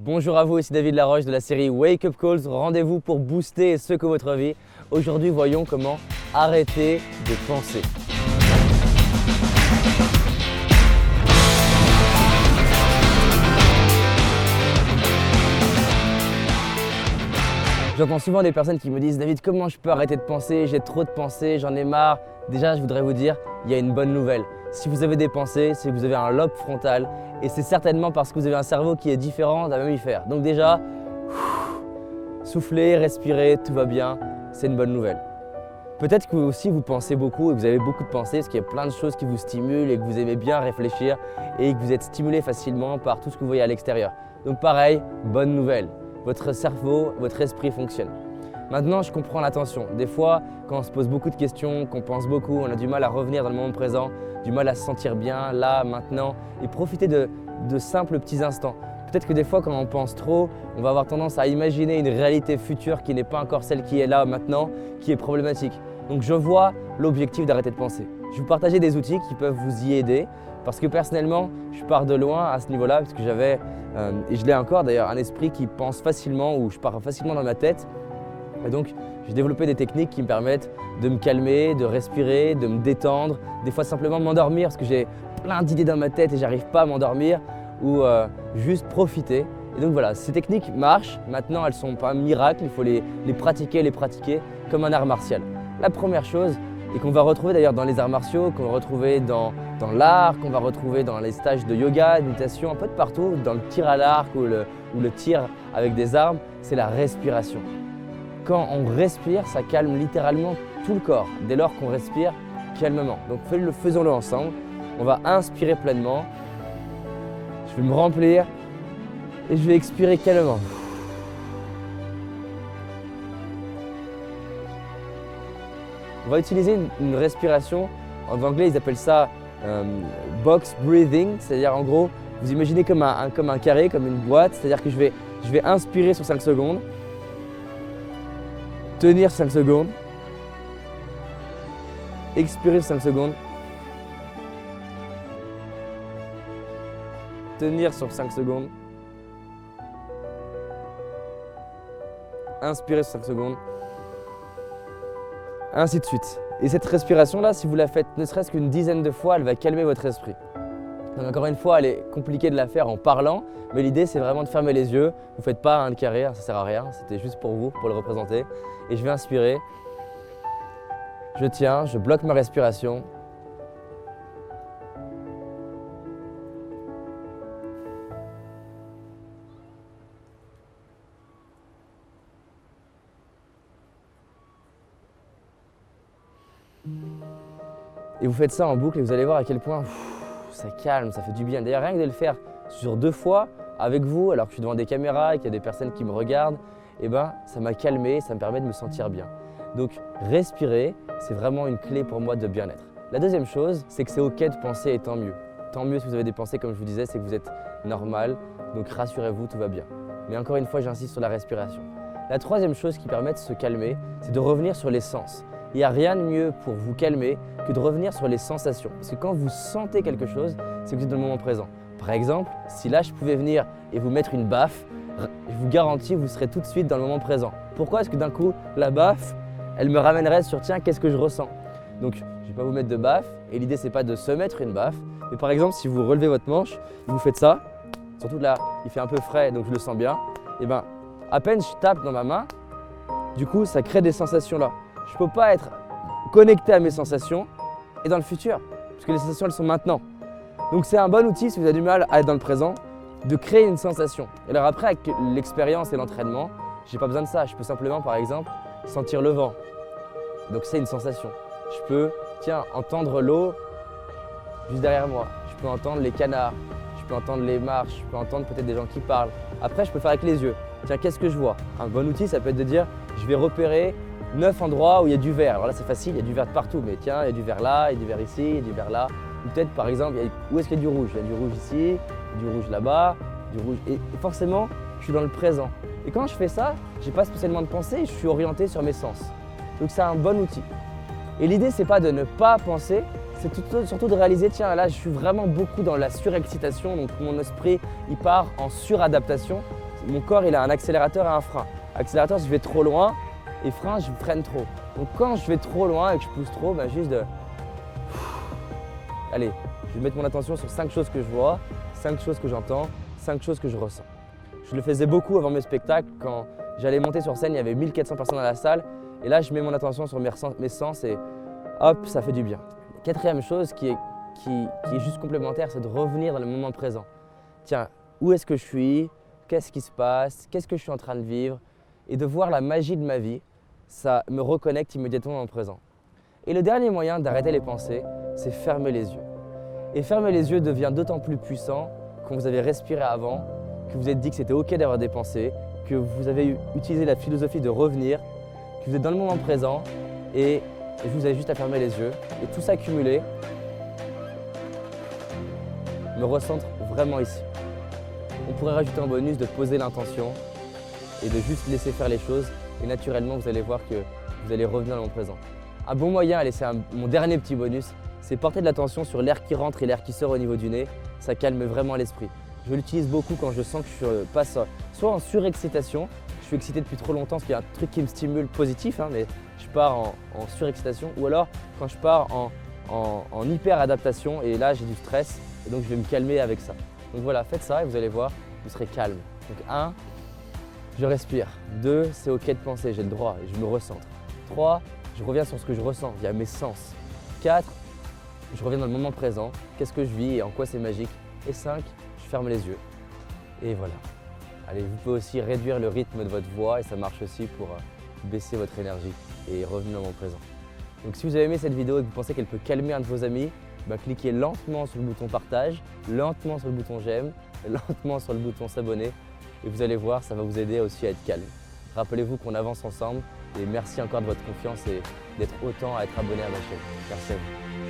Bonjour à vous, ici David Laroche de la série Wake Up Calls. Rendez-vous pour booster et secouer votre vie. Aujourd'hui, voyons comment arrêter de penser. J'entends souvent des personnes qui me disent « David, comment je peux arrêter de penser? J'ai trop de pensées, j'en ai marre. » Déjà, je voudrais vous dire, il y a une bonne nouvelle. Si vous avez des pensées, c'est que vous avez un lobe frontal et c'est certainement parce que vous avez un cerveau qui est différent d'un mammifère. Donc déjà, soufflez, respirez, tout va bien, c'est une bonne nouvelle. Peut-être que vous aussi vous pensez beaucoup et que vous avez beaucoup de pensées parce qu'il y a plein de choses qui vous stimulent et que vous aimez bien réfléchir et que vous êtes stimulé facilement par tout ce que vous voyez à l'extérieur. Donc pareil, bonne nouvelle, votre cerveau, votre esprit fonctionne. Maintenant, je comprends l'attention. Des fois, quand on se pose beaucoup de questions, qu'on pense beaucoup, on a du mal à revenir dans le moment présent, du mal à se sentir bien, là, maintenant, et profiter de simples petits instants. Peut-être que des fois, quand on pense trop, on va avoir tendance à imaginer une réalité future qui n'est pas encore celle qui est là, maintenant, qui est problématique. Donc je vois l'objectif d'arrêter de penser. Je vais vous partager des outils qui peuvent vous y aider, parce que personnellement, je pars de loin à ce niveau-là, parce que j'avais, et je l'ai encore d'ailleurs, un esprit qui pense facilement, ou je pars facilement dans ma tête. Et donc, j'ai développé des techniques qui me permettent de me calmer, de respirer, de me détendre, des fois simplement m'endormir parce que j'ai plein d'idées dans ma tête et j'arrive pas à m'endormir ou juste profiter. Et donc voilà, ces techniques marchent. Maintenant, elles ne sont pas un miracle, il faut les pratiquer comme un art martial. La première chose, et qu'on va retrouver d'ailleurs dans les arts martiaux, qu'on va retrouver dans l'art, qu'on va retrouver dans les stages de yoga, de méditation, un peu de partout, dans le tir à l'arc ou le tir avec des armes, c'est la respiration. Quand on respire, ça calme littéralement tout le corps, dès lors qu'on respire calmement. Donc faisons-le ensemble. On va inspirer pleinement. Je vais me remplir et je vais expirer calmement. On va utiliser une respiration, en anglais ils appellent ça box breathing, c'est-à-dire en gros, vous imaginez comme un carré, comme une boîte, c'est-à-dire que je vais inspirer sur 5 secondes. Tenir 5 secondes, expirer 5 secondes, tenir sur 5 secondes, inspirer sur 5 secondes, ainsi de suite. Et cette respiration-là, si vous la faites ne serait-ce qu'une dizaine de fois, elle va calmer votre esprit. Donc encore une fois, elle est compliquée de la faire en parlant, mais l'idée c'est vraiment de fermer les yeux. Vous ne faites pas un carré, ça ne sert à rien, c'était juste pour vous, pour le représenter. Et je vais inspirer, je tiens, je bloque ma respiration. Et vous faites ça en boucle et vous allez voir à quel point ça calme, ça fait du bien. D'ailleurs, rien que de le faire sur 2 fois avec vous, alors que je suis devant des caméras et qu'il y a des personnes qui me regardent, eh ben, ça m'a calmé, ça me permet de me sentir bien. Donc, respirer, c'est vraiment une clé pour moi de bien-être. La deuxième chose, c'est que c'est ok de penser et tant mieux. Tant mieux si vous avez des pensées, comme je vous disais, c'est que vous êtes normal. Donc, rassurez-vous, tout va bien. Mais encore une fois, j'insiste sur la respiration. La troisième chose qui permet de se calmer, c'est de revenir sur les sens. Il n'y a rien de mieux pour vous calmer que de revenir sur les sensations. Parce que quand vous sentez quelque chose, c'est que vous êtes dans le moment présent. Par exemple, si là je pouvais venir et vous mettre une baffe, je vous garantis vous serez tout de suite dans le moment présent. Pourquoi? Parce que d'un coup, la baffe, elle me ramènerait sur tiens, qu'est-ce que je ressens? Donc, je ne vais pas vous mettre de baffe et l'idée c'est pas de se mettre une baffe. Mais par exemple, si vous relevez votre manche et vous faites ça, surtout là, il fait un peu frais donc je le sens bien, et ben à peine je tape dans ma main, du coup ça crée des sensations là. Je ne peux pas être connecté à mes sensations et dans le futur, parce que les sensations elles sont maintenant. Donc c'est un bon outil si vous avez du mal à être dans le présent, de créer une sensation. Et alors après avec l'expérience et l'entraînement, j'ai pas besoin de ça. Je peux simplement par exemple sentir le vent. Donc c'est une sensation. Je peux entendre l'eau juste derrière moi. Je peux entendre les canards, je peux entendre les marches, je peux entendre peut-être des gens qui parlent. Après je peux faire avec les yeux. Tiens, qu'est-ce que je vois? Un bon outil ça peut être de dire je vais repérer 9 endroits où il y a du vert. Alors là c'est facile, il y a du vert de partout, mais tiens, il y a du vert là, il y a du vert ici, il y a du vert là. Ou peut-être par exemple, où est-ce qu'il y a du rouge? Il y a du rouge ici, du rouge là-bas, du rouge. Et forcément, je suis dans le présent. Et quand je fais ça, je n'ai pas spécialement de pensée, je suis orienté sur mes sens. Donc c'est un bon outil. Et l'idée, c'est pas de ne pas penser, c'est surtout de réaliser, tiens, là, je suis vraiment beaucoup dans la surexcitation, donc mon esprit, il part en suradaptation. mon corps il a un accélérateur et un frein. Accélérateur, je vais trop loin et frein, je freine trop. Donc quand je vais trop loin et que je pousse trop, juste de… Allez, je vais mettre mon attention sur 5 choses que je vois, 5 choses que j'entends, 5 choses que je ressens. Je le faisais beaucoup avant mes spectacles. Quand j'allais monter sur scène, il y avait 1400 personnes dans la salle. Et là, je mets mon attention sur mes sens et hop, ça fait du bien. Quatrième chose qui est juste complémentaire, c'est de revenir dans le moment présent. Tiens, où est-ce que je suis? Qu'est-ce qui se passe? Qu'est-ce que je suis en train de vivre? Et de voir la magie de ma vie, ça me reconnecte immédiatement dans le présent. Et le dernier moyen d'arrêter les pensées, c'est fermer les yeux. Et fermer les yeux devient d'autant plus puissant quand vous avez respiré avant, que vous êtes dit que c'était OK d'avoir des pensées, que vous avez utilisé la philosophie de revenir, que vous êtes dans le moment présent et vous avez juste à fermer les yeux. Et tout ça cumulé me recentre vraiment ici. On pourrait rajouter en bonus de poser l'intention et de juste laisser faire les choses. Et naturellement, vous allez voir que vous allez revenir dans le présent. Un bon moyen, allez, c'est mon dernier petit bonus, c'est porter de l'attention sur l'air qui rentre et l'air qui sort au niveau du nez. Ça calme vraiment l'esprit. Je l'utilise beaucoup quand je sens que je passe soit en surexcitation, je suis excité depuis trop longtemps parce qu'il y a un truc qui me stimule positif, mais je pars en surexcitation, ou alors quand je pars en hyper-adaptation et là j'ai du stress et donc je vais me calmer avec ça. Donc voilà, faites ça et vous allez voir, vous serez calme. Donc 1, je respire. 2, c'est OK de penser, j'ai le droit et je me recentre. 3, je reviens sur ce que je ressens via mes sens. 4, je reviens dans le moment présent, qu'est-ce que je vis et en quoi c'est magique. Et 5, je ferme les yeux. Et voilà. Allez, vous pouvez aussi réduire le rythme de votre voix et ça marche aussi pour baisser votre énergie et revenir dans le moment présent. Donc si vous avez aimé cette vidéo et que vous pensez qu'elle peut calmer un de vos amis, cliquez lentement sur le bouton partage, lentement sur le bouton j'aime, lentement sur le bouton s'abonner et vous allez voir, ça va vous aider aussi à être calme. Rappelez-vous qu'on avance ensemble et merci encore de votre confiance et d'être autant à être abonné à ma chaîne. Merci à vous.